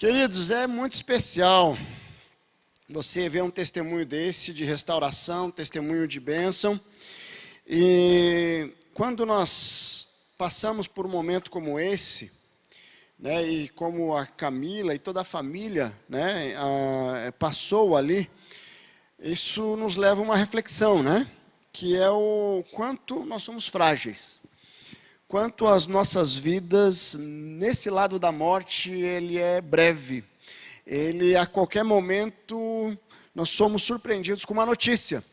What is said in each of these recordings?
Queridos, é muito especial você ver um testemunho desse, de restauração, um testemunho de bênção. E quando nós passamos por um momento como esse, né, e como a Camila e toda a família, né, passou ali, isso nos leva a uma reflexão, né, que é o quanto nós somos frágeis. Quanto as nossas vidas, nesse lado da morte, ele é breve. Ele, a qualquer momento, nós somos surpreendidos com uma notícia.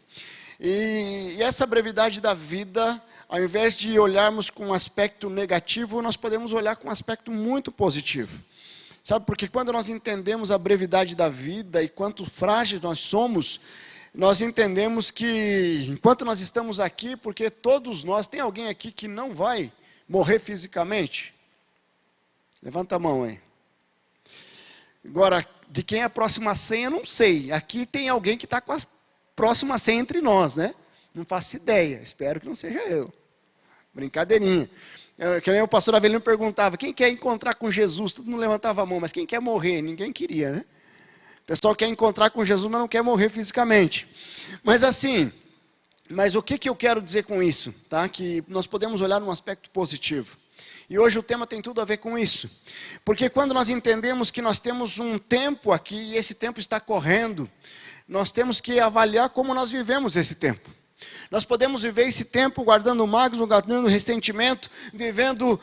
E essa brevidade da vida, ao invés de olharmos com um aspecto negativo, nós podemos olhar com um aspecto muito positivo. Sabe, porque quando nós entendemos a brevidade da vida e quanto frágeis nós somos, nós entendemos que, enquanto nós estamos aqui, porque todos nós, tem alguém aqui que não vai morrer fisicamente? Levanta a mão aí. Agora, de quem é a próxima senha, eu não sei. Aqui tem alguém que está com a próxima senha entre nós, né? Não faço ideia, espero que não seja eu. Brincadeirinha. Que nem o pastor Avelino perguntava, quem quer encontrar com Jesus? Todo mundo levantava a mão, mas quem quer morrer? Ninguém queria, né? O pessoal quer encontrar com Jesus, mas não quer morrer fisicamente. Mas assim... Mas o que eu quero dizer com isso? Tá? Que nós podemos olhar num aspecto positivo. E hoje o tema tem tudo a ver com isso. Porque quando nós entendemos que nós temos um tempo aqui, e esse tempo está correndo, nós temos que avaliar como nós vivemos esse tempo. Nós podemos viver esse tempo guardando mágoas, guardando ressentimento, vivendo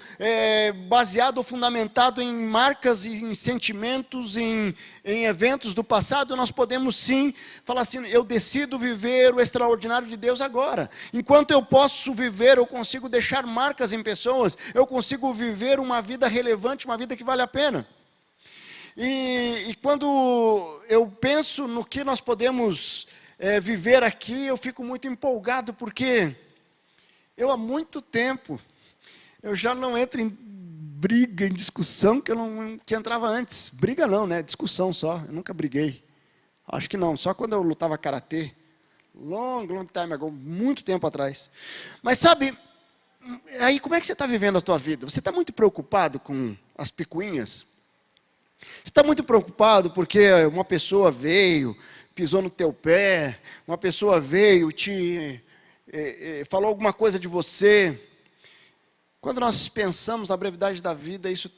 baseado ou fundamentado em marcas e em sentimentos, em eventos do passado. Nós podemos sim falar assim, eu decido viver o extraordinário de Deus agora. Enquanto eu posso viver, eu consigo deixar marcas em pessoas, eu consigo viver uma vida relevante, uma vida que vale a pena. E quando eu penso no que nós podemos viver aqui, eu fico muito empolgado, porque eu há muito tempo, eu já não entro em briga, em discussão, que entrava antes. Briga não, né? Discussão só, eu nunca briguei. Acho que não, só quando eu lutava karatê, long time ago, muito tempo atrás. Mas sabe, aí como é que você está vivendo a tua vida? Você está muito preocupado com as picuinhas? Você está muito preocupado porque uma pessoa veio, pisou no teu pé, uma pessoa veio, falou alguma coisa de você. Quando nós pensamos na brevidade da vida, isso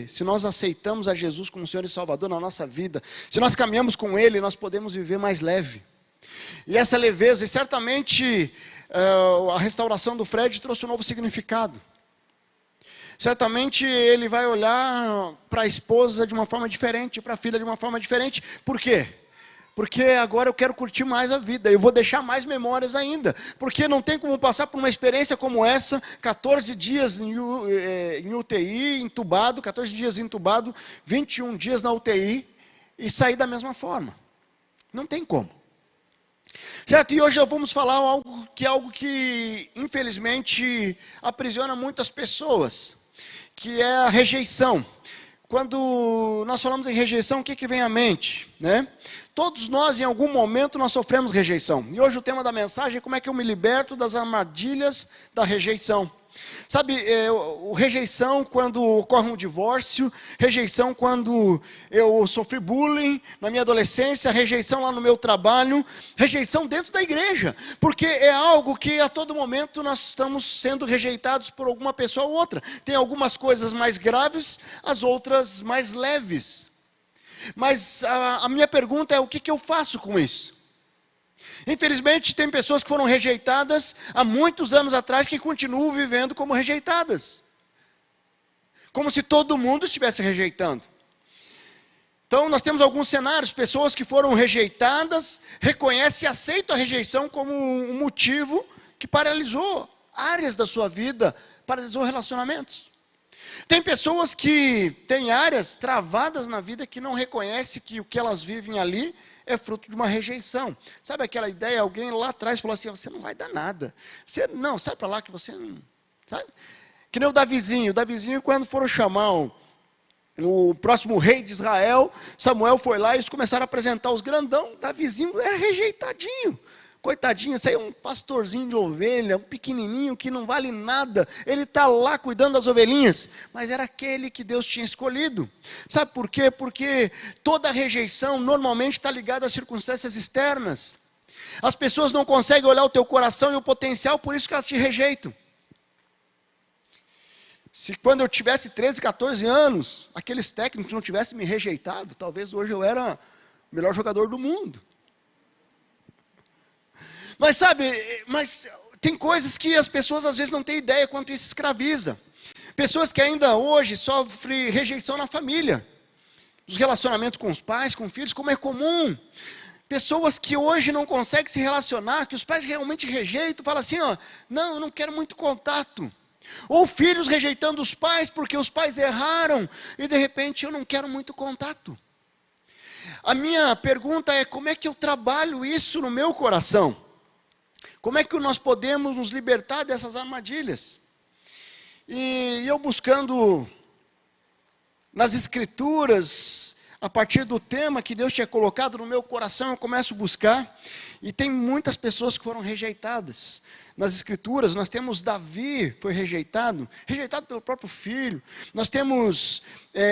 se nós aceitamos a Jesus como Senhor e Salvador na nossa vida, se nós caminhamos com Ele, nós podemos viver mais leve. E essa leveza, e certamente a restauração do Fred trouxe um novo significado. Certamente ele vai olhar para a esposa de uma forma diferente, para a filha de uma forma diferente. Por quê? Porque agora eu quero curtir mais a vida, eu vou deixar mais memórias ainda. Porque não tem como passar por uma experiência como essa, 14 dias em UTI, entubado, 14 dias entubado, 21 dias na UTI, e sair da mesma forma. Não tem como. Certo? E hoje vamos falar algo que infelizmente aprisiona muitas pessoas, que é a rejeição. Quando nós falamos em rejeição, o que vem à mente? Né? Todos nós, em algum momento, nós sofremos rejeição. E hoje o tema da mensagem é como é que eu me liberto das armadilhas da rejeição. Sabe, rejeição quando ocorre um divórcio, rejeição quando eu sofri bullying na minha adolescência, rejeição lá no meu trabalho, rejeição dentro da igreja, porque é algo que a todo momento nós estamos sendo rejeitados por alguma pessoa ou outra. Tem algumas coisas mais graves, as outras mais leves. Mas a minha pergunta é, o que eu faço com isso? Infelizmente, tem pessoas que foram rejeitadas há muitos anos atrás que continuam vivendo como rejeitadas. Como se todo mundo estivesse rejeitando. Então, nós temos alguns cenários, pessoas que foram rejeitadas, reconhecem e aceitam a rejeição como um motivo que paralisou áreas da sua vida, paralisou relacionamentos. Tem pessoas que têm áreas travadas na vida que não reconhecem que o que elas vivem ali é fruto de uma rejeição. Sabe aquela ideia, alguém lá atrás falou assim, você não vai dar nada. Não, sai para lá que você não... Sabe? Que nem o Davizinho. O Davizinho, quando foram chamar o próximo rei de Israel, Samuel foi lá e eles começaram a apresentar os grandão. Davizinho era rejeitadinho. Coitadinho, isso aí é um pastorzinho de ovelha, um pequenininho que não vale nada. Ele está lá cuidando das ovelhinhas. Mas era aquele que Deus tinha escolhido. Sabe por quê? Porque toda rejeição normalmente está ligada às circunstâncias externas. As pessoas não conseguem olhar o teu coração e o potencial, por isso que elas te rejeitam. Se quando eu tivesse 13, 14 anos, aqueles técnicos não tivessem me rejeitado, talvez hoje eu era o melhor jogador do mundo. Mas sabe, tem coisas que as pessoas às vezes não têm ideia quanto isso escraviza. Pessoas que ainda hoje sofrem rejeição na família. Os relacionamentos com os pais, com filhos, como é comum. Pessoas que hoje não conseguem se relacionar, que os pais realmente rejeitam, falam assim, ó, não, eu não quero muito contato. Ou filhos rejeitando os pais porque os pais erraram e de repente eu não quero muito contato. A minha pergunta é, como é que eu trabalho isso no meu coração? Como é que nós podemos nos libertar dessas armadilhas? E eu buscando nas escrituras, a partir do tema que Deus tinha colocado no meu coração, eu começo a buscar, e tem muitas pessoas que foram rejeitadas. Nas escrituras, nós temos Davi, foi rejeitado pelo próprio filho. Nós temos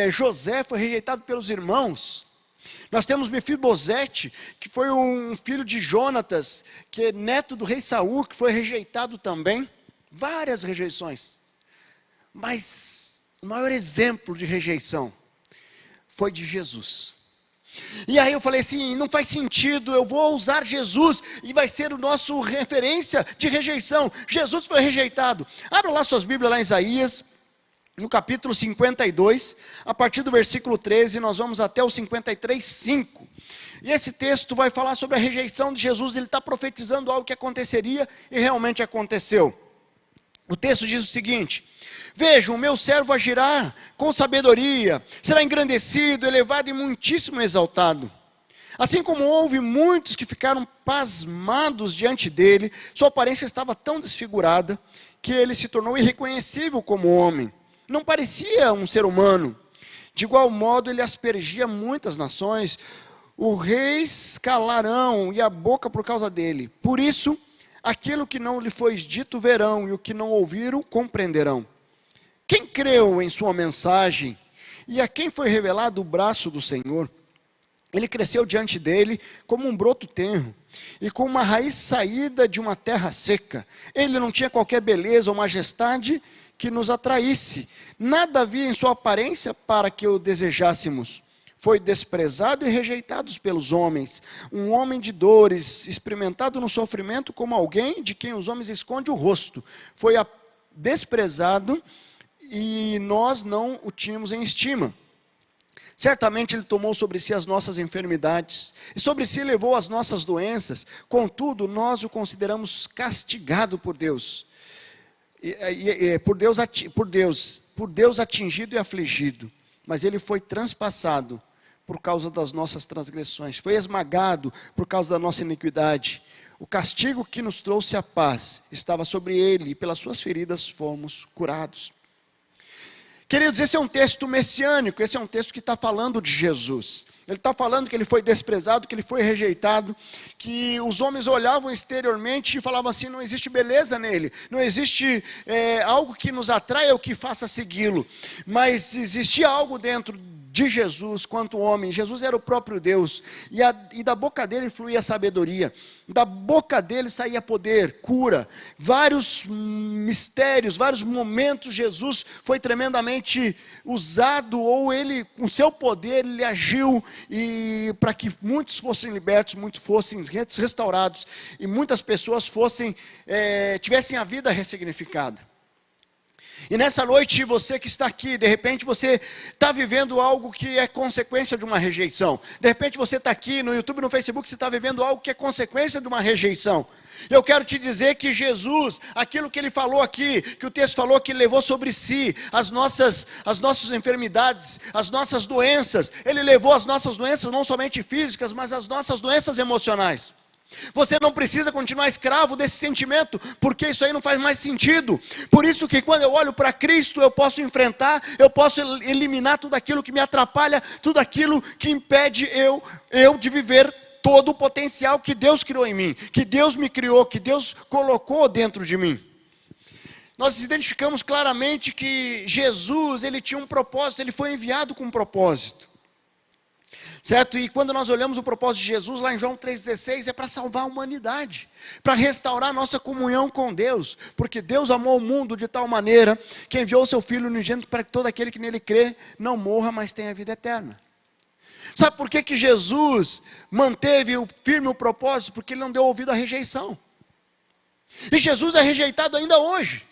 José, foi rejeitado pelos irmãos. Nós temos Mefibosete, que foi um filho de Jonatas, que é neto do rei Saul, que foi rejeitado também. Várias rejeições. Mas o maior exemplo de rejeição foi de Jesus. E aí eu falei assim, não faz sentido, eu vou usar Jesus e vai ser o nosso referência de rejeição. Jesus foi rejeitado. Abra lá suas Bíblias lá em Isaías, no capítulo 52, a partir do versículo 13, nós vamos até o 53, 5. E esse texto vai falar sobre a rejeição de Jesus, ele está profetizando algo que aconteceria e realmente aconteceu. O texto diz o seguinte: veja, o meu servo agirá com sabedoria, será engrandecido, elevado e muitíssimo exaltado. Assim como houve muitos que ficaram pasmados diante dele, sua aparência estava tão desfigurada, que ele se tornou irreconhecível como homem. Não parecia um ser humano. De igual modo, ele aspergia muitas nações, os reis calarão e a boca por causa dele. Por isso, aquilo que não lhe foi dito verão, e o que não ouviram compreenderão. Quem creu em sua mensagem, e a quem foi revelado o braço do Senhor? Ele cresceu diante dele como um broto tenro, e com uma raiz saída de uma terra seca. Ele não tinha qualquer beleza ou majestade que nos atraísse. Nada havia em sua aparência para que o desejássemos. Foi desprezado e rejeitado pelos homens, um homem de dores, experimentado no sofrimento como alguém de quem os homens escondem o rosto. Foi desprezado e nós não o tínhamos em estima. Certamente ele tomou sobre si as nossas enfermidades, e sobre si levou as nossas doenças, contudo nós o consideramos castigado por Deus. Por Deus atingido e afligido, mas ele foi transpassado por causa das nossas transgressões, foi esmagado por causa da nossa iniquidade. O castigo que nos trouxe a paz estava sobre ele, e pelas suas feridas fomos curados. Queridos, esse é um texto messiânico, esse é um texto que está falando de Jesus. Ele está falando que ele foi desprezado, que ele foi rejeitado, que os homens olhavam exteriormente e falavam assim, não existe beleza nele, não existe algo que nos atraia ou que faça segui-lo, mas existia algo dentro de Jesus quanto homem. Jesus era o próprio Deus, e da boca dele fluía sabedoria, da boca dele saía poder, cura, vários mistérios, vários momentos. Jesus foi tremendamente usado, ou ele, com seu poder, ele agiu, e para que muitos fossem libertos, muitos fossem restaurados, e muitas pessoas tivessem a vida ressignificada. E nessa noite, você que está aqui, de repente você está vivendo algo que é consequência de uma rejeição. De repente você está aqui no YouTube, no Facebook, você está vivendo algo que é consequência de uma rejeição. Eu quero te dizer que Jesus, aquilo que ele falou aqui, que o texto falou que ele levou sobre si as nossas enfermidades, as nossas doenças. Ele levou as nossas doenças não somente físicas, mas as nossas doenças emocionais. Você não precisa continuar escravo desse sentimento, porque isso aí não faz mais sentido. Por isso que quando eu olho para Cristo, eu posso enfrentar, eu posso eliminar tudo aquilo que me atrapalha, tudo aquilo que impede eu de viver todo o potencial que Deus criou em mim, que Deus me criou, que Deus colocou dentro de mim. Nós identificamos claramente que Jesus, ele tinha um propósito, ele foi enviado com um propósito. Certo? E quando nós olhamos o propósito de Jesus, lá em João 3,16, é para salvar a humanidade, para restaurar a nossa comunhão com Deus, porque Deus amou o mundo de tal maneira, que enviou o seu Filho unigênito para que todo aquele que nele crê, não morra, mas tenha vida eterna. Sabe por que Jesus manteve firme o propósito? Porque ele não deu ouvido à rejeição. E Jesus é rejeitado ainda hoje.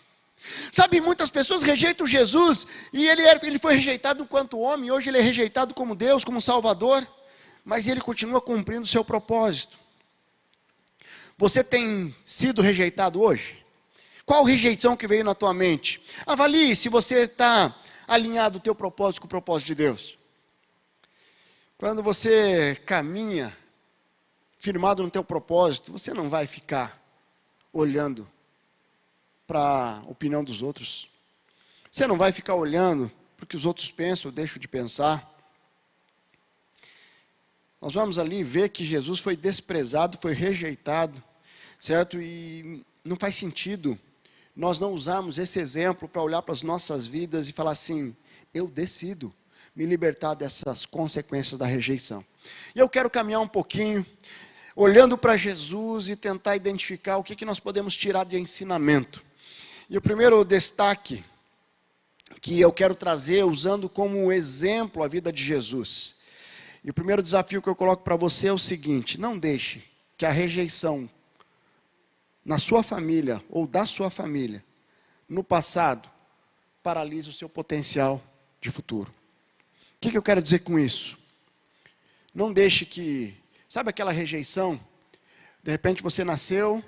Sabe, muitas pessoas rejeitam Jesus, e ele foi rejeitado enquanto homem, hoje ele é rejeitado como Deus, como Salvador, mas ele continua cumprindo o seu propósito. Você tem sido rejeitado hoje? Qual rejeição que veio na tua mente? Avalie se você está alinhado o teu propósito com o propósito de Deus. Quando você caminha firmado no teu propósito, você não vai ficar olhando para a opinião dos outros. Você não vai ficar olhando para o que os outros pensam ou deixam de pensar. Nós vamos ali ver que Jesus foi desprezado, foi rejeitado, certo? E não faz sentido nós não usarmos esse exemplo para olhar para as nossas vidas e falar assim, eu decido me libertar dessas consequências da rejeição. E eu quero caminhar um pouquinho, olhando para Jesus e tentar identificar o que nós podemos tirar de ensinamento. E o primeiro destaque que eu quero trazer, usando como exemplo a vida de Jesus. E o primeiro desafio que eu coloco para você é o seguinte: não deixe que a rejeição na sua família ou da sua família, no passado, paralise o seu potencial de futuro. O que eu quero dizer com isso? Não deixe que, sabe aquela rejeição? De repente você nasceu,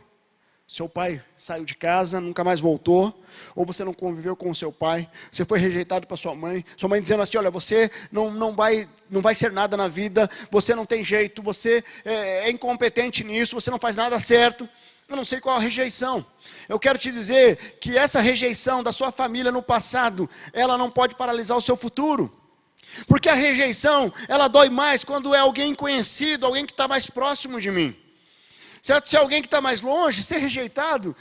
seu pai saiu de casa, nunca mais voltou, ou você não conviveu com o seu pai, você foi rejeitado para sua mãe dizendo assim, olha, você não vai ser nada na vida, você não tem jeito, você é incompetente nisso, você não faz nada certo. Eu não sei qual a rejeição. Eu quero te dizer que essa rejeição da sua família no passado, ela não pode paralisar o seu futuro. Porque a rejeição, ela dói mais quando é alguém conhecido, alguém que está mais próximo de mim. Certo? Se é alguém que está mais longe, ser rejeitado.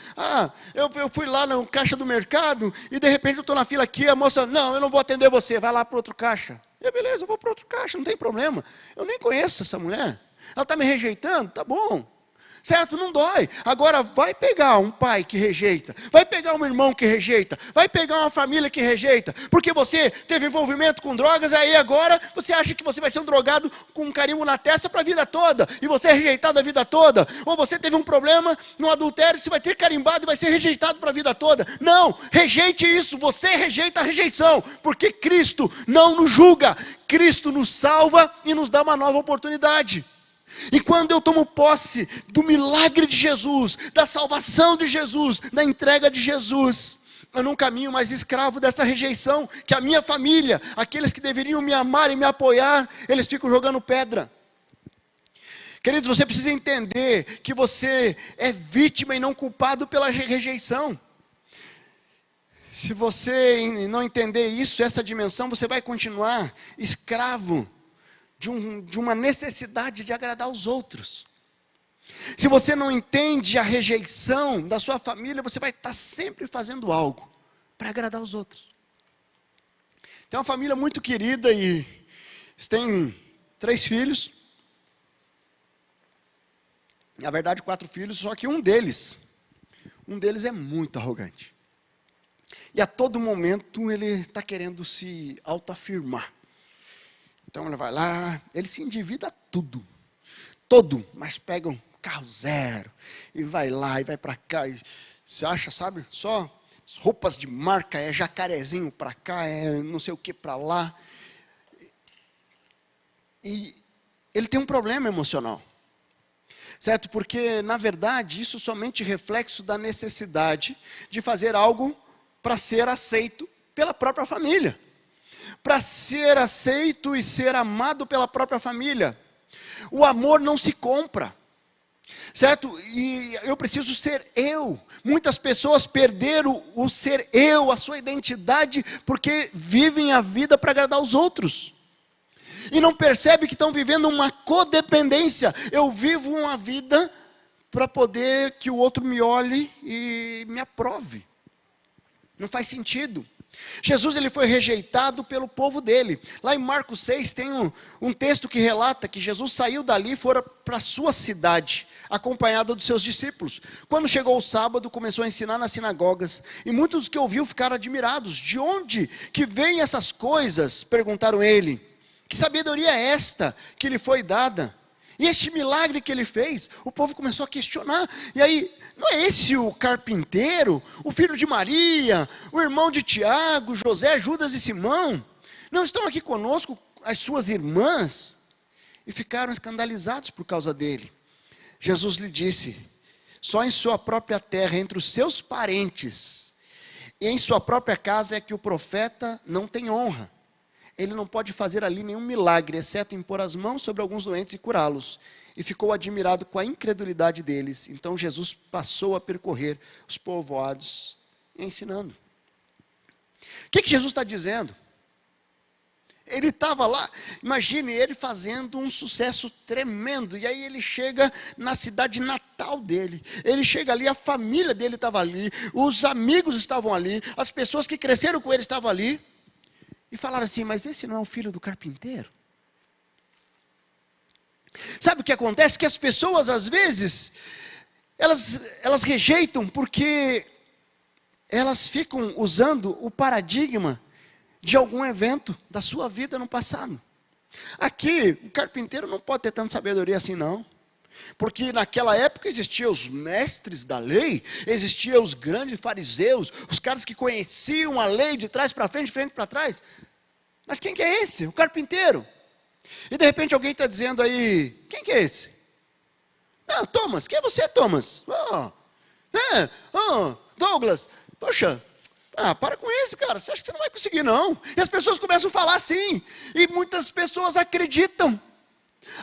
Eu fui lá no caixa do mercado e de repente eu estou na fila aqui, a moça, não, eu não vou atender você, vai lá para outro caixa. Beleza, eu vou para outro caixa, não tem problema. Eu nem conheço essa mulher. Ela está me rejeitando, tá bom. Certo? Não dói. Agora, vai pegar um pai que rejeita, vai pegar um irmão que rejeita, vai pegar uma família que rejeita, porque você teve envolvimento com drogas, aí agora você acha que você vai ser um drogado com um carimbo na testa para a vida toda, e você é rejeitado a vida toda, ou você teve um problema no adultério, você vai ter carimbado e vai ser rejeitado para a vida toda. Não, rejeite isso, você rejeita a rejeição, porque Cristo não nos julga, Cristo nos salva e nos dá uma nova oportunidade. E quando eu tomo posse do milagre de Jesus, da salvação de Jesus, da entrega de Jesus, eu não caminho mais escravo dessa rejeição, que a minha família, aqueles que deveriam me amar e me apoiar, eles ficam jogando pedra. Queridos, você precisa entender que você é vítima e não culpado pela rejeição. Se você não entender isso, essa dimensão, você vai continuar escravo de uma necessidade de agradar os outros. Se você não entende a rejeição da sua família, você vai estar sempre fazendo algo para agradar os outros. Tem uma família muito querida e eles têm 3 filhos. Na verdade 4 filhos, só que um deles é muito arrogante. E a todo momento ele está querendo se autoafirmar. Então ele vai lá, ele se endivida todo, mas pega um carro zero, e vai lá, e vai para cá, e você acha, sabe, só roupas de marca, é jacarezinho para cá, é não sei o que para lá, e ele tem um problema emocional, certo? Porque, na verdade, isso somente é reflexo da necessidade de fazer algo para ser aceito pela própria família. Para ser aceito e ser amado pela própria família. O amor não se compra, certo? E eu preciso ser eu. Muitas pessoas perderam o ser eu, a sua identidade, porque vivem a vida para agradar os outros. E não percebe que estão vivendo uma codependência. Eu vivo uma vida para poder que o outro me olhe e me aprove. Não faz sentido. Jesus ele foi rejeitado pelo povo dele. Lá em Marcos 6 tem um texto que relata que Jesus saiu dali e foi para a sua cidade, acompanhado dos seus discípulos. Quando chegou o sábado, começou a ensinar nas sinagogas, e muitos que ouviu ficaram admirados. De onde que vêm essas coisas? Perguntaram ele. Que sabedoria é esta que lhe foi dada? E este milagre que ele fez, o povo começou a questionar. E aí, não é esse o carpinteiro, o filho de Maria, o irmão de Tiago, José, Judas e Simão? Não estão aqui conosco as suas irmãs? E ficaram escandalizados por causa dele. Jesus lhe disse: só em sua própria terra, entre os seus parentes, e em sua própria casa é que o profeta não tem honra. Ele não pode fazer ali nenhum milagre, exceto impor as mãos sobre alguns doentes e curá-los. E ficou admirado com a incredulidade deles. Então Jesus passou a percorrer os povoados, ensinando. O que Jesus está dizendo? Ele estava lá, imagine ele fazendo um sucesso tremendo, e aí ele chega na cidade natal dele, ele chega ali, a família dele estava ali, os amigos estavam ali, as pessoas que cresceram com ele estavam ali, e falaram assim: mas esse não é o filho do carpinteiro? Sabe o que acontece? Que as pessoas às vezes, elas rejeitam porque elas ficam usando o paradigma de algum evento da sua vida no passado. Aqui, o carpinteiro não pode ter tanta sabedoria assim não. Porque naquela época existiam os mestres da lei, existiam os grandes fariseus, os caras que conheciam a lei de trás para frente, de frente para trás. Mas quem que é esse? O carpinteiro. E de repente alguém está dizendo aí: quem que é esse? Não, Thomas, quem é você, Thomas? Douglas, poxa, para com isso, cara, você acha que você não vai conseguir não? E as pessoas começam a falar assim, e muitas pessoas acreditam,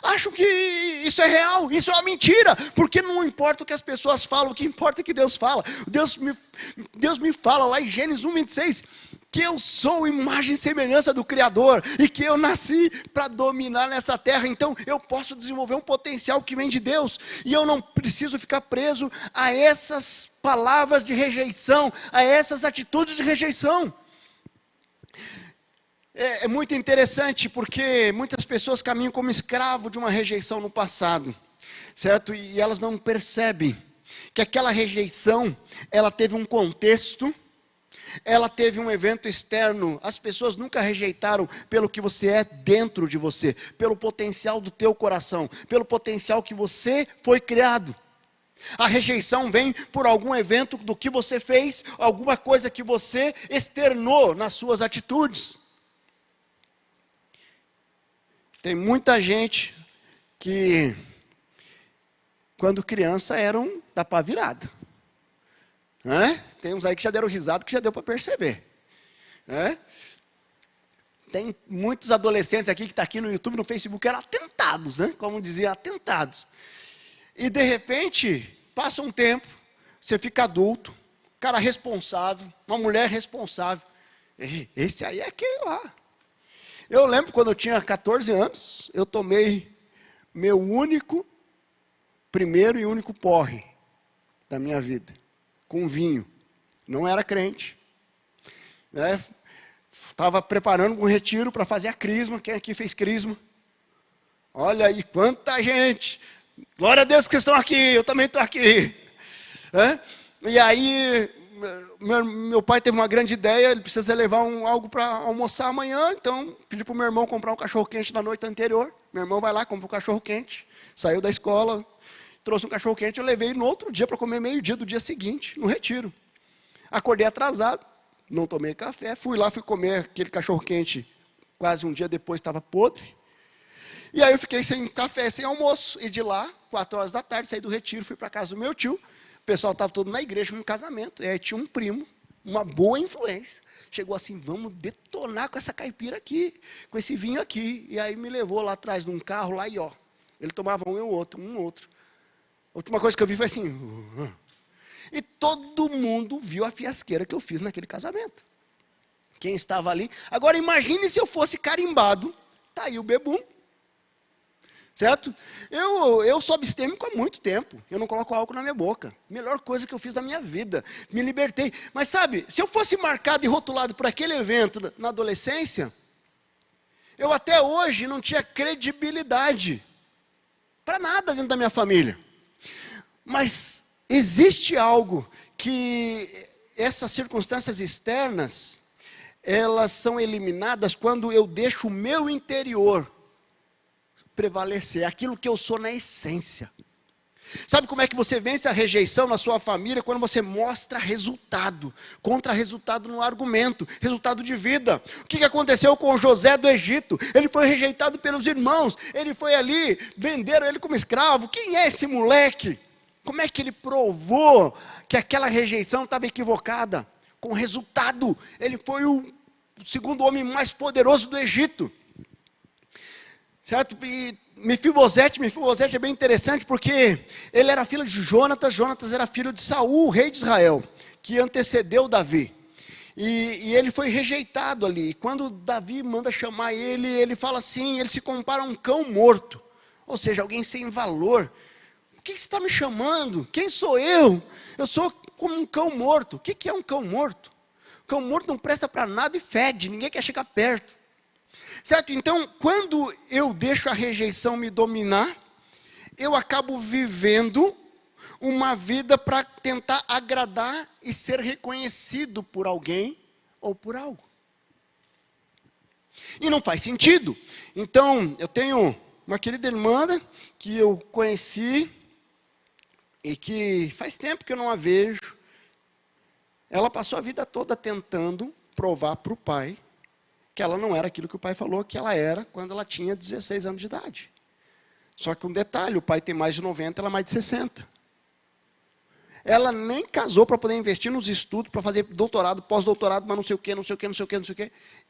acham que isso é real, isso é uma mentira, porque não importa o que as pessoas falam, o que importa é que Deus fala. Deus me fala lá em Gênesis 1:26, que eu sou imagem e semelhança do Criador, e que eu nasci para dominar nessa terra, então eu posso desenvolver um potencial que vem de Deus, e eu não preciso ficar preso a essas palavras de rejeição, a essas atitudes de rejeição. É muito interessante, porque muitas pessoas caminham como escravo de uma rejeição no passado, certo? E elas não percebem que aquela rejeição, ela teve um contexto, ela teve um evento externo. As pessoas nunca rejeitaram pelo que você é dentro de você, pelo potencial do teu coração, pelo potencial que você foi criado. A rejeição vem por algum evento do que você fez, alguma coisa que você externou nas suas atitudes. Tem muita gente que, quando criança, eram da pá virada. Tem uns aí que já deram risada, que já deu para perceber. Tem muitos adolescentes aqui que estão aqui no YouTube, no Facebook, eram atentados, como dizia, atentados. E de repente, passa um tempo, você fica adulto, cara responsável, uma mulher responsável. Esse aí é aquele lá. Eu lembro quando eu tinha 14 anos, eu tomei meu primeiro e único porre da minha vida, com vinho. Não era crente. Estava preparando um retiro para fazer a crisma. Quem aqui fez crisma? Olha aí, quanta gente. Glória a Deus que vocês estão aqui, eu também estou aqui. E aí, meu pai teve uma grande ideia, ele precisa levar algo para almoçar amanhã, então pedi para o meu irmão comprar um cachorro-quente na noite anterior. Meu irmão vai lá, compra um cachorro-quente, saiu da escola, trouxe um cachorro-quente, eu levei no outro dia para comer meio-dia do dia seguinte, no retiro. Acordei atrasado, não tomei café, fui comer aquele cachorro-quente, quase um dia depois estava podre. E aí eu fiquei sem café, sem almoço, e de lá, 4 horas da tarde, saí do retiro, fui para a casa do meu tio. O pessoal estava todo na igreja, num casamento, e aí tinha um primo, uma boa influência, chegou assim: vamos detonar com essa caipira aqui, com esse vinho aqui. E aí me levou lá atrás de um carro, lá e ele tomava um e outro. A última coisa que eu vi foi assim, e todo mundo viu a fiasqueira que eu fiz naquele casamento. Quem estava ali? Agora imagine se eu fosse carimbado, Está aí o bebum. Certo? Eu sou abstêmico há muito tempo. Eu não coloco álcool na minha boca. Melhor coisa que eu fiz da minha vida. Me libertei. Mas sabe, se eu fosse marcado e rotulado por aquele evento na adolescência, eu até hoje não tinha credibilidade para nada dentro da minha família. Mas existe algo que essas circunstâncias externas, elas são eliminadas quando eu deixo o meu interior prevalecer, aquilo que eu sou na essência. Sabe como é que você vence a rejeição na sua família? Quando você mostra resultado, contra-resultado no argumento, resultado de vida. O que aconteceu com José do Egito? Ele foi rejeitado pelos irmãos, ele foi ali, venderam ele como escravo. Quem é esse moleque? Como é que ele provou que aquela rejeição estava equivocada? Com resultado, ele foi o segundo homem mais poderoso do Egito. Certo? E Mefibosete é bem interessante porque ele era filho de Jonatas, Jonatas era filho de Saul, o rei de Israel, que antecedeu Davi. E ele foi rejeitado ali. E quando Davi manda chamar ele, ele fala assim, ele se compara a um cão morto. Ou seja, alguém sem valor. Por que você está me chamando? Quem sou eu? Eu sou como um cão morto. O que é um cão morto? O cão morto não presta para nada e fede, ninguém quer chegar perto. Certo? Então, quando eu deixo a rejeição me dominar, eu acabo vivendo uma vida para tentar agradar e ser reconhecido por alguém ou por algo. E não faz sentido. Então, eu tenho uma querida irmã que eu conheci e que faz tempo que eu não a vejo. Ela passou a vida toda tentando provar para o pai que ela não era aquilo que o pai falou que ela era quando ela tinha 16 anos de idade. Só que um detalhe, o pai tem mais de 90, ela mais de 60. Ela nem casou para poder investir nos estudos, para fazer doutorado, pós-doutorado, mas não sei o quê.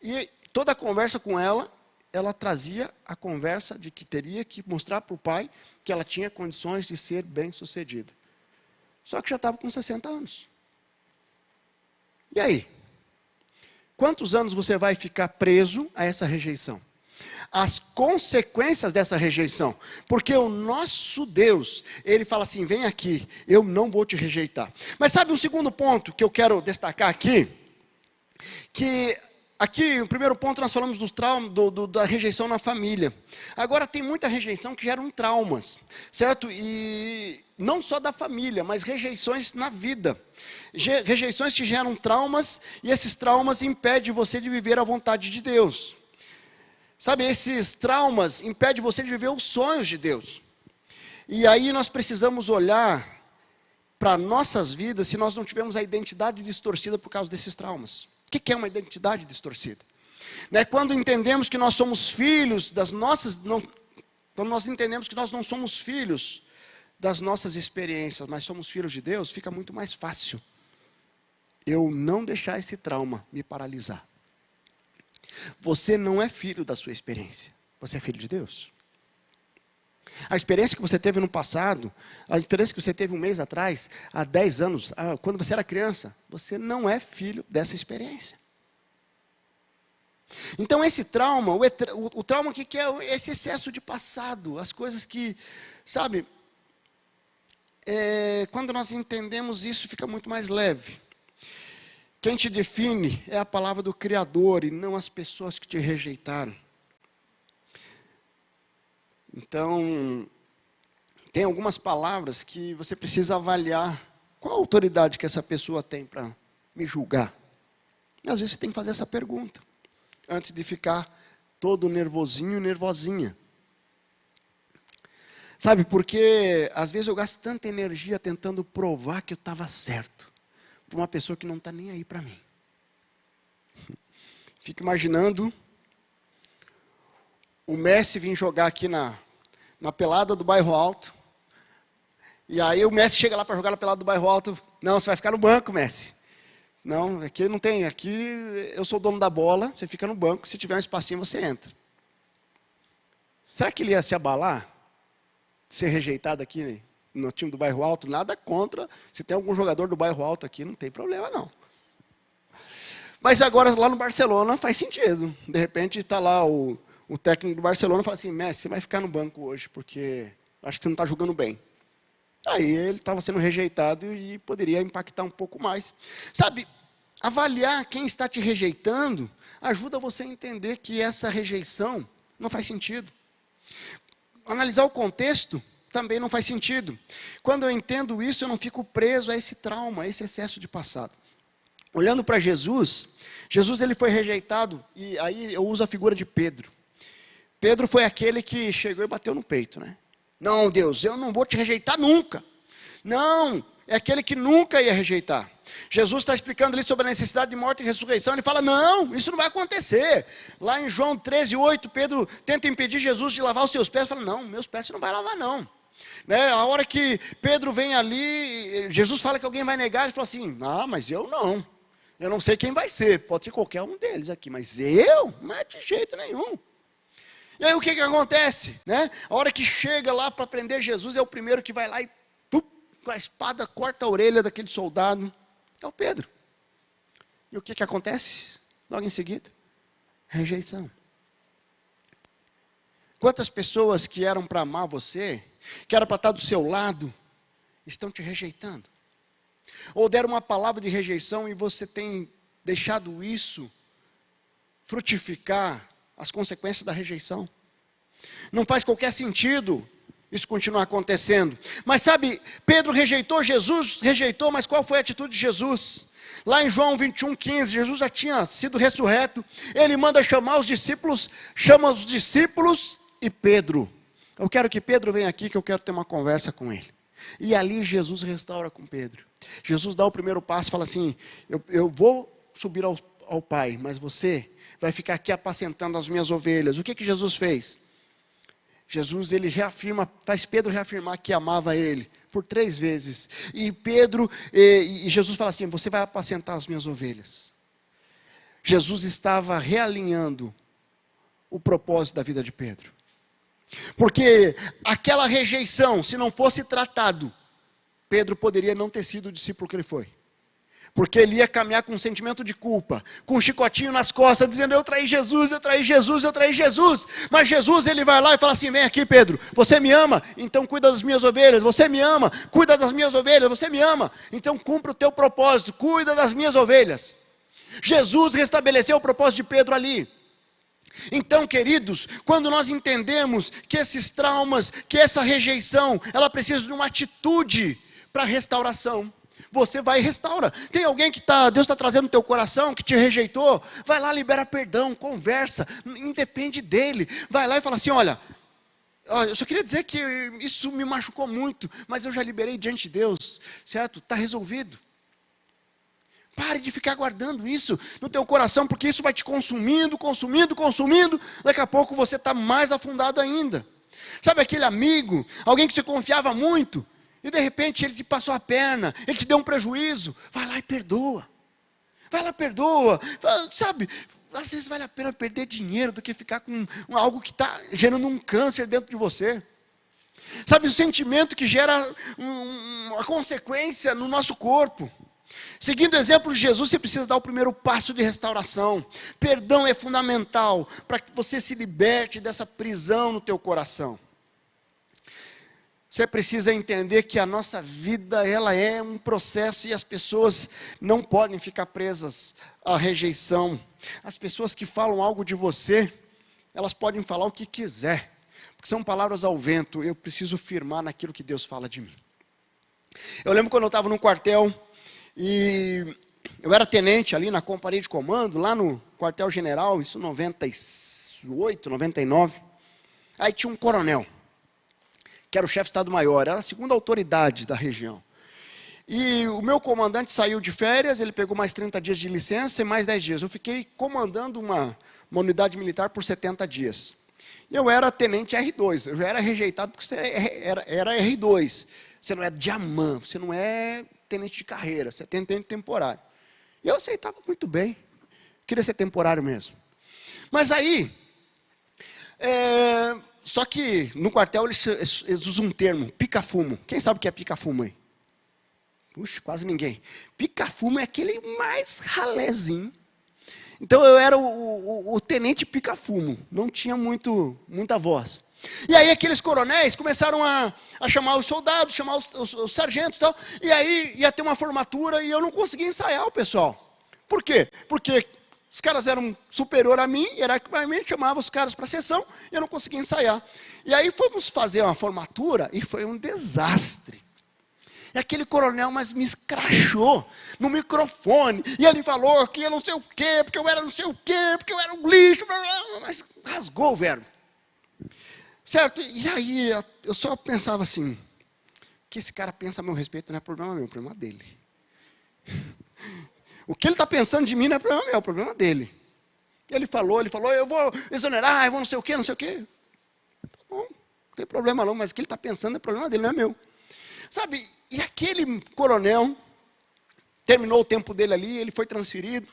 E toda a conversa com ela, ela trazia a conversa de que teria que mostrar para o pai que ela tinha condições de ser bem-sucedida. Só que já estava com 60 anos. E aí? Quantos anos você vai ficar preso a essa rejeição? As consequências dessa rejeição. Porque o nosso Deus, Ele fala assim, vem aqui, eu não vou te rejeitar. Mas sabe um segundo ponto que eu quero destacar aqui? Que aqui, no primeiro ponto, nós falamos dos traumas, da rejeição na família. Agora, tem muita rejeição que geram traumas, certo? E não só da família, mas rejeições na vida. Rejeições que geram traumas, e esses traumas impedem você de viver a vontade de Deus. Sabe, esses traumas impedem você de viver os sonhos de Deus. E aí nós precisamos olhar para nossas vidas se nós não tivermos a identidade distorcida por causa desses traumas. O que é uma identidade distorcida? Quando entendemos que nós somos filhos das nossas... quando nós entendemos que nós não somos filhos das nossas experiências, mas somos filhos de Deus, fica muito mais fácil eu não deixar esse trauma me paralisar. Você não é filho da sua experiência, você é filho de Deus. A experiência que você teve no passado, a experiência que você teve um mês atrás, há 10 anos, quando você era criança, você não é filho dessa experiência. Então esse trauma, o trauma que é esse excesso de passado, as coisas que, sabe, quando nós entendemos isso, fica muito mais leve. Quem te define é a palavra do Criador e não as pessoas que te rejeitaram. Então, tem algumas palavras que você precisa avaliar qual a autoridade que essa pessoa tem para me julgar. E às vezes você tem que fazer essa pergunta, antes de ficar todo nervosinho, nervosinha. Sabe, porque às vezes eu gasto tanta energia tentando provar que eu estava certo, para uma pessoa que não está nem aí para mim. Fico imaginando o Messi vir jogar aqui na pelada do Bairro Alto, e aí o Messi chega lá para jogar na pelada do Bairro Alto, não, você vai ficar no banco, Messi. Não, aqui não tem, aqui eu sou o dono da bola, você fica no banco, se tiver um espacinho você entra. Será que ele ia se abalar? Ser rejeitado aqui no time do Bairro Alto? Nada contra, se tem algum jogador do Bairro Alto aqui, não tem problema não. Mas agora lá no Barcelona faz sentido, de repente está lá o o técnico do Barcelona fala assim, Messi, você vai ficar no banco hoje, porque acho que você não está jogando bem. Aí ele estava sendo rejeitado e poderia impactar um pouco mais. Sabe, avaliar quem está te rejeitando ajuda você a entender que essa rejeição não faz sentido. Analisar o contexto também não faz sentido. Quando eu entendo isso, eu não fico preso a esse trauma, a esse excesso de passado. Olhando para Jesus, Jesus ele foi rejeitado, e aí eu uso a figura de Pedro. Pedro foi aquele que chegou e bateu no peito, né? Não, Deus, eu não vou te rejeitar nunca. Não, é aquele que nunca ia rejeitar. Jesus está explicando ali sobre a necessidade de morte e ressurreição. Ele fala, não, isso não vai acontecer. Lá em João 13:8, Pedro tenta impedir Jesus de lavar os seus pés. Fala, não, meus pés você não vai lavar não. Né? A hora que Pedro vem ali, Jesus fala que alguém vai negar. Ele fala assim, mas eu não. Eu não sei quem vai ser. Pode ser qualquer um deles aqui, mas eu? Não é de jeito nenhum. E aí o que acontece? Né? A hora que chega lá para prender Jesus, é o primeiro que vai lá e com a espada corta a orelha daquele soldado. É o Pedro. E o que acontece? Logo em seguida, rejeição. Quantas pessoas que eram para amar você, que eram para estar do seu lado, estão te rejeitando? Ou deram uma palavra de rejeição e você tem deixado isso frutificar as consequências da rejeição? Não faz qualquer sentido isso continuar acontecendo. Mas sabe, Pedro rejeitou, Jesus rejeitou, mas qual foi a atitude de Jesus? Lá em João 21:15, Jesus já tinha sido ressurreto, ele manda chamar os discípulos, chama os discípulos e Pedro. Eu quero que Pedro venha aqui, que eu quero ter uma conversa com ele. E ali Jesus restaura com Pedro. Jesus dá o primeiro passo e fala assim, eu vou subir ao Pai, mas você vai ficar aqui apacentando as minhas ovelhas. O que Jesus fez? Jesus, ele reafirma, faz Pedro reafirmar que amava ele, por 3 vezes. E Jesus fala assim, você vai apacentar as minhas ovelhas. Jesus estava realinhando o propósito da vida de Pedro. Porque aquela rejeição, se não fosse tratado, Pedro poderia não ter sido o discípulo que ele foi. Porque ele ia caminhar com um sentimento de culpa, com um chicotinho nas costas, dizendo, eu traí Jesus, eu traí Jesus, eu traí Jesus. Mas Jesus, ele vai lá e fala assim, vem aqui Pedro, você me ama, então cuida das minhas ovelhas. Você me ama, cuida das minhas ovelhas. Você me ama, então cumpra o teu propósito, cuida das minhas ovelhas. Jesus restabeleceu o propósito de Pedro ali. Então, queridos, quando nós entendemos que esses traumas, que essa rejeição, ela precisa de uma atitude para restauração, você vai e restaura. Tem alguém que Deus está trazendo no teu coração, que te rejeitou, vai lá, libera perdão, conversa, independe dele. Vai lá e fala assim, olha, eu só queria dizer que isso me machucou muito, mas eu já liberei diante de Deus, certo? Está resolvido. Pare de ficar guardando isso no teu coração, porque isso vai te consumindo, daqui a pouco você está mais afundado ainda. Sabe aquele amigo, alguém que você confiava muito, e de repente ele te passou a perna, ele te deu um prejuízo, vai lá e perdoa. Vai lá, perdoa. Sabe, às vezes vale a pena perder dinheiro do que ficar com algo que está gerando um câncer dentro de você. Sabe, o sentimento que gera uma consequência no nosso corpo. Seguindo o exemplo de Jesus, você precisa dar o primeiro passo de restauração. Perdão é fundamental para que você se liberte dessa prisão no teu coração. Você precisa entender que a nossa vida, ela é um processo e as pessoas não podem ficar presas à rejeição. As pessoas que falam algo de você, elas podem falar o que quiser, porque são palavras ao vento. Eu preciso firmar naquilo que Deus fala de mim. Eu lembro quando eu estava no quartel, e eu era tenente ali na companhia de comando, lá no quartel-general, isso em 98, 99. Aí tinha um coronel, que era o chefe de Estado-Maior, era a segunda autoridade da região. E o meu comandante saiu de férias, ele pegou mais 30 dias de licença e mais 10 dias. Eu fiquei comandando uma unidade militar por 70 dias. E eu era tenente R2, eu já era rejeitado porque você era R2. Você não é diamante, você não é tenente de carreira, você é tenente temporário. E eu aceitava muito bem, queria ser temporário mesmo. Mas aí, só que no quartel eles usam um termo, pica-fumo. Quem sabe o que é pica-fumo aí? Puxa, quase ninguém. Pica-fumo é aquele mais ralézinho. Então eu era o tenente pica-fumo, não tinha muita voz. E aí aqueles coronéis começaram a chamar os soldados, chamar os sargentos e tal. E aí ia ter uma formatura e eu não conseguia ensaiar o pessoal. Por quê? Porque os caras eram superior a mim, hierarquicamente, chamava os caras para a sessão e eu não conseguia ensaiar. E aí fomos fazer uma formatura e foi um desastre. E aquele coronel, mas me escrachou no microfone. E ele falou que eu não sei o quê, porque eu era não sei o quê, porque eu era um lixo. Mas rasgou o verbo. Certo? E aí eu só pensava assim, que esse cara pensa a meu respeito não é problema meu, é problema dele. O que ele está pensando de mim não é problema meu, é problema dele. Ele falou, eu vou exonerar, eu vou não sei o quê. Tá bom, não tem problema não, mas o que ele está pensando é problema dele, não é meu. Sabe, e aquele coronel, terminou o tempo dele ali, ele foi transferido.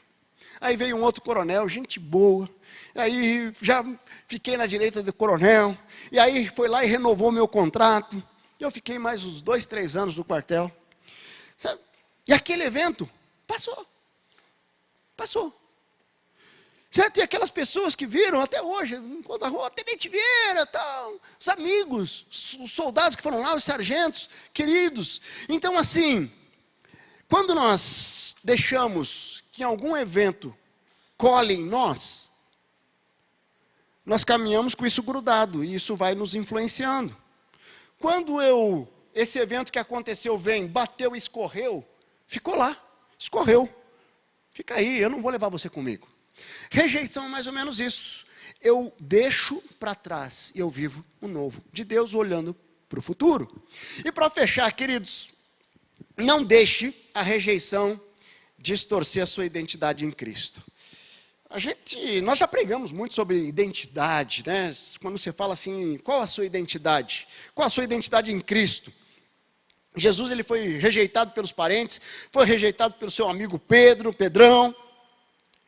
Aí veio um outro coronel, gente boa. Aí já fiquei na direita do coronel. E aí foi lá e renovou meu contrato. E eu fiquei mais uns 2, 3 anos no quartel. Sabe? E aquele evento passou. Certo? E aquelas pessoas que viram até hoje, enquanto a rua, Tenente Vieira, tal, os amigos, os soldados que foram lá, os sargentos, queridos. Então, assim, quando nós deixamos que algum evento cole em nós caminhamos com isso grudado, e isso vai nos influenciando. Quando esse evento que aconteceu bateu e escorreu, ficou lá, escorreu. Fica aí, eu não vou levar você comigo. Rejeição é mais ou menos isso. Eu deixo para trás e eu vivo o novo de Deus olhando para o futuro. E para fechar, queridos, não deixe a rejeição distorcer a sua identidade em Cristo. Nós já pregamos muito sobre identidade, né? Quando você fala assim, qual a sua identidade? Qual a sua identidade em Cristo? Jesus, ele foi rejeitado pelos parentes, foi rejeitado pelo seu amigo Pedrão,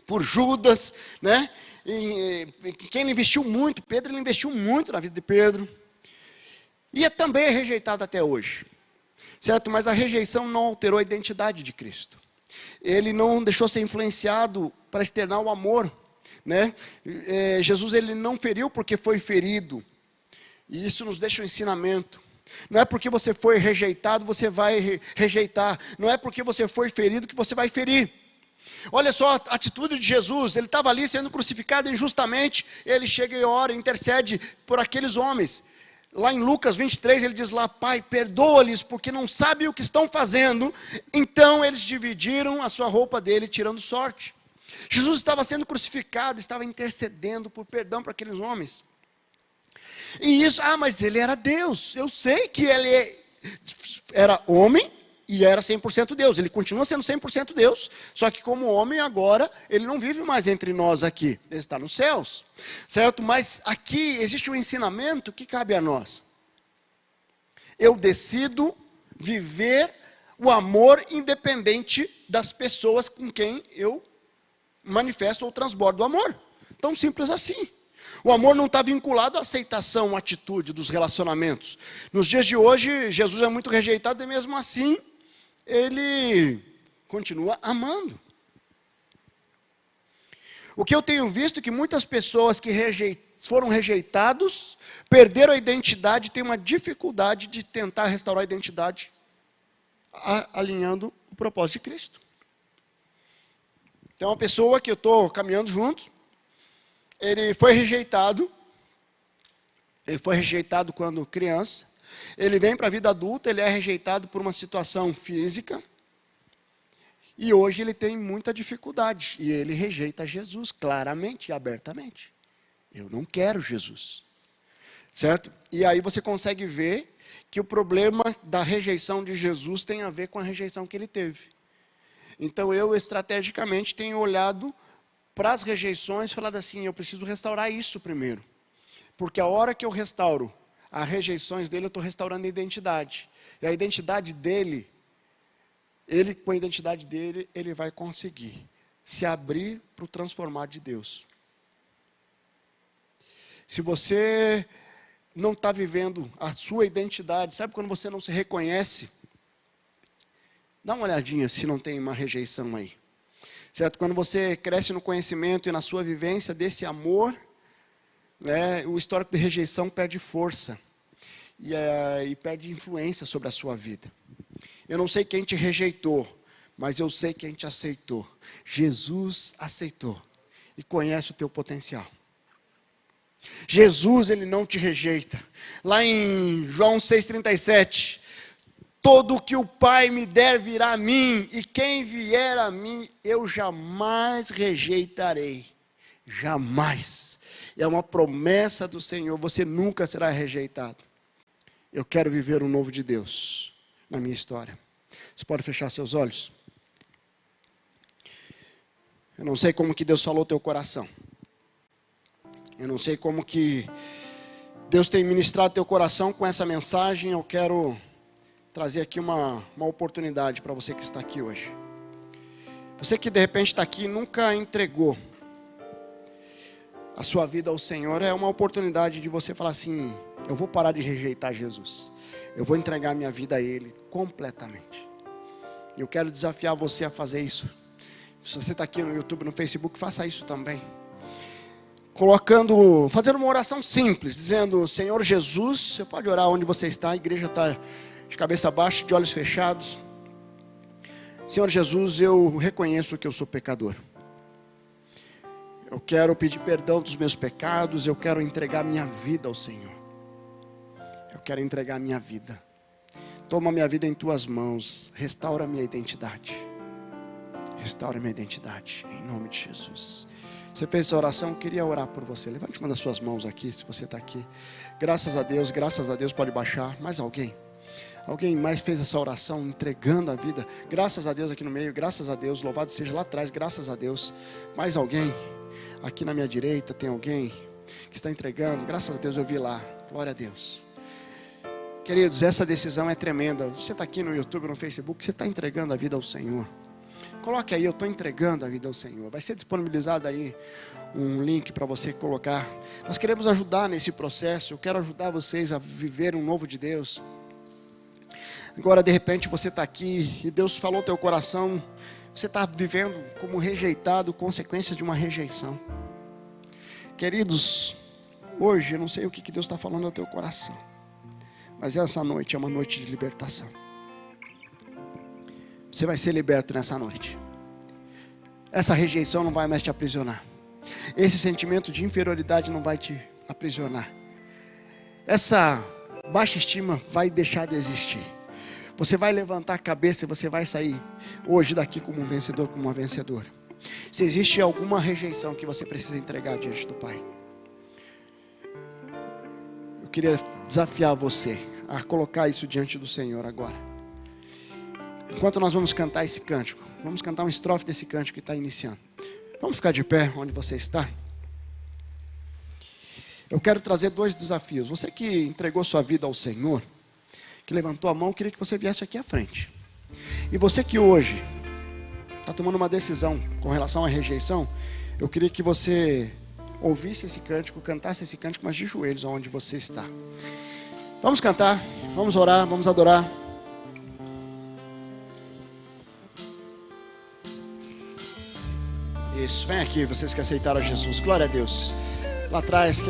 por Judas, né? E quem investiu muito, Pedro, ele investiu muito na vida de Pedro. E também é rejeitado até hoje, certo? Mas a rejeição não alterou a identidade de Cristo. Ele não deixou ser influenciado para externar o amor, né? Jesus, ele não feriu porque foi ferido. E isso nos deixa um ensinamento. Não é porque você foi rejeitado, você vai rejeitar. Não é porque você foi ferido que você vai ferir. Olha só a atitude de Jesus. Ele estava ali sendo crucificado injustamente. Ele chega e ora, intercede por aqueles homens. Lá em Lucas 23, ele diz lá, Pai, perdoa-lhes, porque não sabem o que estão fazendo. Então eles dividiram a sua roupa dele, tirando sorte. Jesus estava sendo crucificado, estava intercedendo por perdão para aqueles homens. E isso, mas ele era Deus. Eu sei que ele era homem e era 100% Deus. Ele continua sendo 100% Deus, só que como homem agora, ele não vive mais entre nós aqui. Ele está nos céus, certo? Mas aqui existe um ensinamento que cabe a nós. Eu decido viver o amor independente das pessoas com quem eu manifesto ou transbordo o amor. Tão simples assim. O amor não está vinculado à aceitação, à atitude dos relacionamentos. Nos dias de hoje, Jesus é muito rejeitado e mesmo assim, ele continua amando. O que eu tenho visto é que muitas pessoas que foram rejeitados, perderam a identidade, têm uma dificuldade de tentar restaurar a identidade, alinhando o propósito de Cristo. Tem uma pessoa que eu estou caminhando juntos, ele foi rejeitado quando criança, ele vem para a vida adulta, ele é rejeitado por uma situação física, e hoje ele tem muita dificuldade, e ele rejeita Jesus claramente e abertamente. Eu não quero Jesus, certo? E aí você consegue ver que o problema da rejeição de Jesus tem a ver com a rejeição que ele teve. Então eu estrategicamente tenho olhado para as rejeições, falando assim, eu preciso restaurar isso primeiro. Porque a hora que eu restauro as rejeições dele, eu estou restaurando a identidade. E a identidade dele, com a identidade dele, ele vai conseguir se abrir para o transformar de Deus. Se você não está vivendo a sua identidade, sabe quando você não se reconhece? Dá uma olhadinha se não tem uma rejeição aí. certo? Quando você cresce no conhecimento e na sua vivência desse amor, né, o histórico de rejeição perde força e perde influência sobre a sua vida. Eu não sei quem te rejeitou, mas eu sei quem te aceitou. Jesus aceitou e conhece o teu potencial. Jesus, ele não te rejeita. Lá em João 6,37, todo o que o Pai me der virá a mim, e quem vier a mim, eu jamais rejeitarei. Jamais. É uma promessa do Senhor, você nunca será rejeitado. Eu quero viver o novo de Deus na minha história. Você pode fechar seus olhos? Eu não sei como que Deus falou teu coração. Eu não sei como que Deus tem ministrado teu coração com essa mensagem. Eu quero trazer aqui uma oportunidade para você que está aqui hoje. Você que de repente está aqui e nunca entregou a sua vida ao Senhor, é uma oportunidade de você falar assim: eu vou parar de rejeitar Jesus. Eu vou entregar minha vida a Ele completamente. E eu quero desafiar você a fazer isso. Se você está aqui no YouTube, no Facebook, faça isso também. Fazendo uma oração simples, dizendo: Senhor Jesus, você pode orar onde você está, a igreja está de cabeça baixa, de olhos fechados. Senhor Jesus, eu reconheço que eu sou pecador. Eu quero pedir perdão dos meus pecados, eu quero entregar minha vida ao Senhor. Eu quero entregar minha vida. Toma minha vida em tuas mãos, restaura minha identidade. Restaura minha identidade, em nome de Jesus. Você fez essa oração, eu queria orar por você. Levante uma das suas mãos aqui, se você está aqui. Graças a Deus, pode baixar. Mais alguém? Alguém mais fez essa oração, entregando a vida? Graças a Deus aqui no meio, graças a Deus, louvado seja lá atrás, graças a Deus. Mais alguém? Aqui na minha direita tem alguém que está entregando? Graças a Deus eu vi lá, glória a Deus. Queridos, essa decisão é tremenda. Você está aqui no YouTube, no Facebook, você está entregando a vida ao Senhor. Coloque aí, eu estou entregando a vida ao Senhor. Vai ser disponibilizado aí um link para você colocar. Nós queremos ajudar nesse processo. Eu quero ajudar vocês a viver um novo de Deus. Agora, de repente, você está aqui e Deus falou no teu coração. Você está vivendo como rejeitado, consequência de uma rejeição. Queridos, hoje eu não sei o que Deus está falando no teu coração, mas essa noite é uma noite de libertação. Você vai ser liberto nessa noite. Essa rejeição não vai mais te aprisionar. Esse sentimento de inferioridade não vai te aprisionar. Essa baixa estima vai deixar de existir. Você vai levantar a cabeça e você vai sair hoje daqui como um vencedor, como uma vencedora. Se existe alguma rejeição que você precisa entregar diante do Pai, eu queria desafiar você a colocar isso diante do Senhor agora. Enquanto nós vamos cantar esse cântico, vamos cantar uma estrofe desse cântico que está iniciando. Vamos ficar de pé onde você está? Eu quero trazer 2 desafios. Você que entregou sua vida ao Senhor, que levantou a mão, eu queria que você viesse aqui à frente. E você que hoje está tomando uma decisão com relação à rejeição, eu queria que você ouvisse esse cântico, cantasse esse cântico, mas de joelhos onde você está. Vamos cantar, vamos orar, vamos adorar. Isso, vem aqui, vocês que aceitaram a Jesus, glória a Deus. Lá atrás,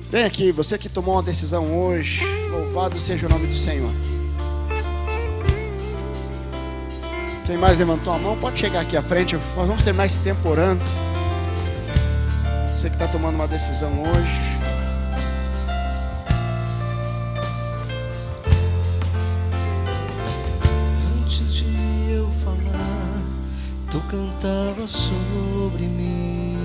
vem aqui, você que tomou uma decisão hoje, louvado seja o nome do Senhor. Quem mais levantou a mão, pode chegar aqui à frente, nós vamos terminar esse tempo orando. Você que está tomando uma decisão hoje. Tu cantava sobre mim.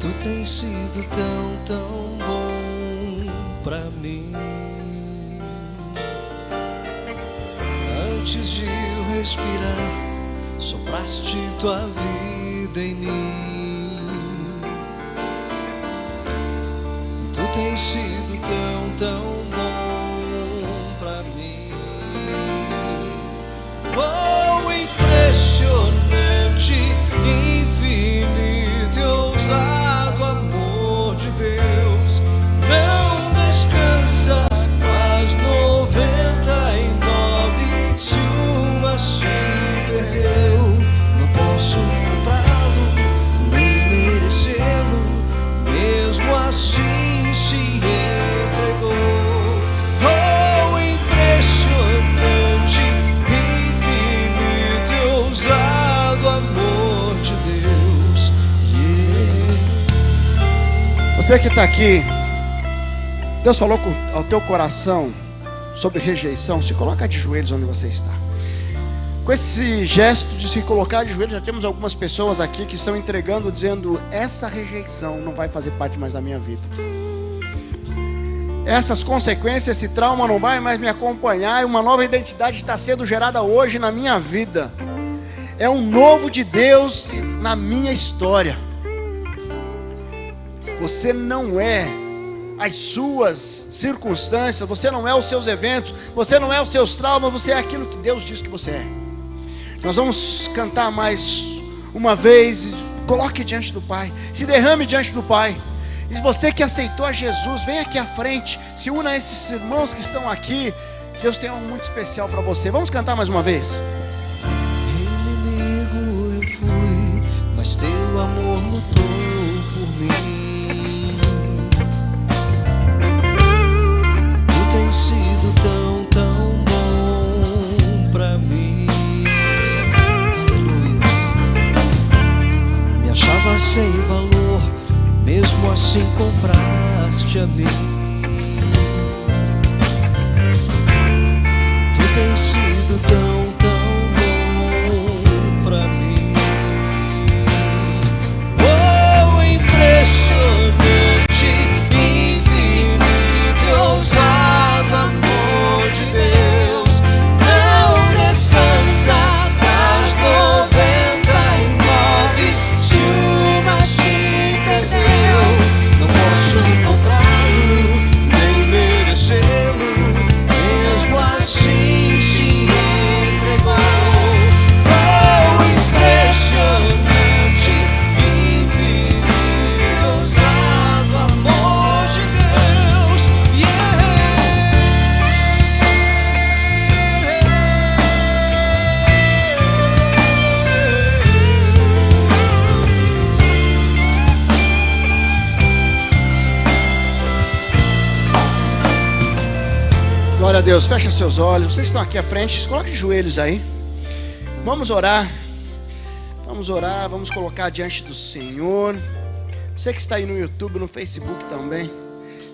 Tu tens sido tão bom pra mim. Antes de eu respirar, sopraste tua vida em mim. Tu tens sido tão bom pra mim. Oh, impressionante, infinito e ousado amor de Deus. Não descansa com as 99 se uma chega. assim se entregou. Oh, impressionante, infinito e ousado amor de Deus. Você que está aqui, Deus falou ao teu coração sobre rejeição. Se coloca de joelhos onde você está. Com esse gesto de se colocar de joelhos, já temos algumas pessoas aqui que estão entregando, dizendo: essa rejeição não vai fazer parte mais da minha vida. Essas consequências, esse trauma não vai mais me acompanhar, e uma nova identidade está sendo gerada hoje na minha vida. É um novo de Deus na minha história. Você não é as suas circunstâncias, você não é os seus eventos, você não é os seus traumas, você é aquilo que Deus diz que você é. Nós vamos cantar mais uma vez. Coloque diante do Pai, se derrame diante do Pai. E você que aceitou a Jesus, vem aqui à frente, se una a esses irmãos que estão aqui. Deus tem algo muito especial para você. Vamos cantar mais uma vez. Inimigo eu fui, mas teu amor lutou por mim. Tu tens sido tão, tão bom pra mim. Aleluia. Me achava sem valor, mesmo assim compraste a mim. Tu tens sido tão, tão bom pra mim. Oh, impressionante, infinito e ousado amor de Deus. Não descansa das 99, se uma se perdeu. Não posso encontrá-lo, nem merecê-lo, mesmo assim se entregou. Oh, impressionante, infinito e ousado amor de Deus. Glória a Deus, fecha seus olhos. Vocês estão aqui à frente, coloque de joelhos aí. Vamos orar. Vamos orar, vamos colocar diante do Senhor. Você que está aí no YouTube, no Facebook também.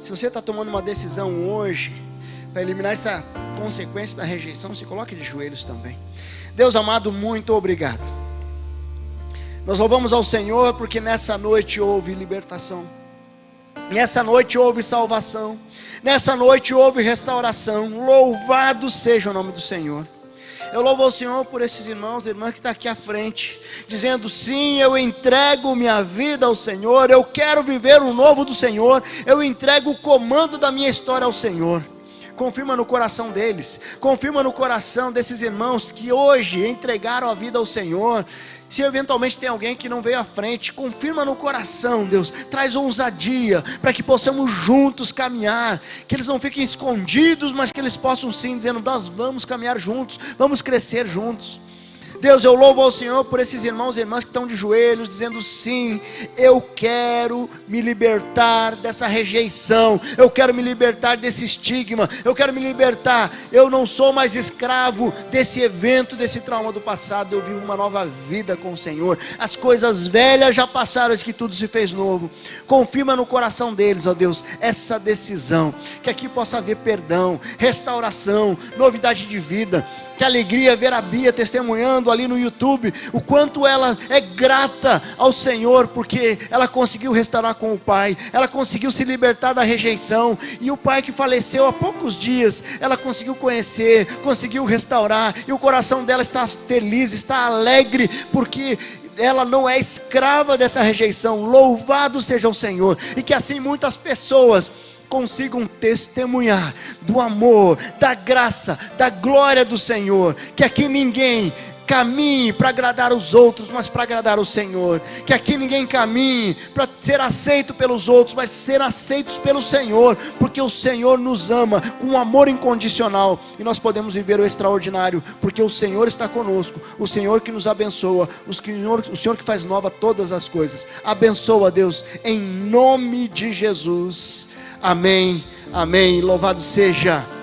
Se você está tomando uma decisão hoje para eliminar essa consequência da rejeição, se coloque de joelhos também. Deus amado, muito obrigado. Nós louvamos ao Senhor porque nessa noite houve libertação. Nessa noite houve salvação. Nessa noite houve restauração. Louvado seja o nome do Senhor. Eu louvo ao Senhor por esses irmãos e irmãs que estão aqui à frente, dizendo: sim, eu entrego minha vida ao Senhor. Eu quero viver o novo do Senhor. Eu entrego o comando da minha história ao Senhor. Confirma no coração deles, confirma no coração desses irmãos que hoje entregaram a vida ao Senhor. Se eventualmente tem alguém que não veio à frente, confirma no coração, Deus, traz ousadia, para que possamos juntos caminhar, que eles não fiquem escondidos, mas que eles possam sim, dizendo: nós vamos caminhar juntos, vamos crescer juntos. Deus, eu louvo ao Senhor por esses irmãos e irmãs que estão de joelhos, dizendo: sim, eu quero me libertar dessa rejeição, eu quero me libertar desse estigma, eu quero me libertar, eu não sou mais escravo desse evento, desse trauma do passado, eu vivo uma nova vida com o Senhor, as coisas velhas já passaram, diz que tudo se fez novo. Confirma no coração deles, ó Deus, essa decisão, que aqui possa haver perdão, restauração, novidade de vida. Que alegria ver a Bia testemunhando ali no YouTube, o quanto ela é grata ao Senhor, porque ela conseguiu restaurar com o pai, ela conseguiu se libertar da rejeição, e o pai que faleceu há poucos dias, ela conseguiu conhecer, conseguiu restaurar, e o coração dela está feliz, está alegre, porque ela não é escrava dessa rejeição. Louvado seja o Senhor, e que assim muitas pessoas consigam testemunhar do amor, da graça, da glória do Senhor, que aqui ninguém caminhe para agradar os outros, mas para agradar o Senhor. Que aqui ninguém caminhe para ser aceito pelos outros, mas ser aceitos pelo Senhor, porque o Senhor nos ama com um amor incondicional, e nós podemos viver o extraordinário, porque o Senhor está conosco, o Senhor que nos abençoa, o Senhor que faz nova todas as coisas. Abençoa, Deus, em nome de Jesus. Amém, amém. Louvado seja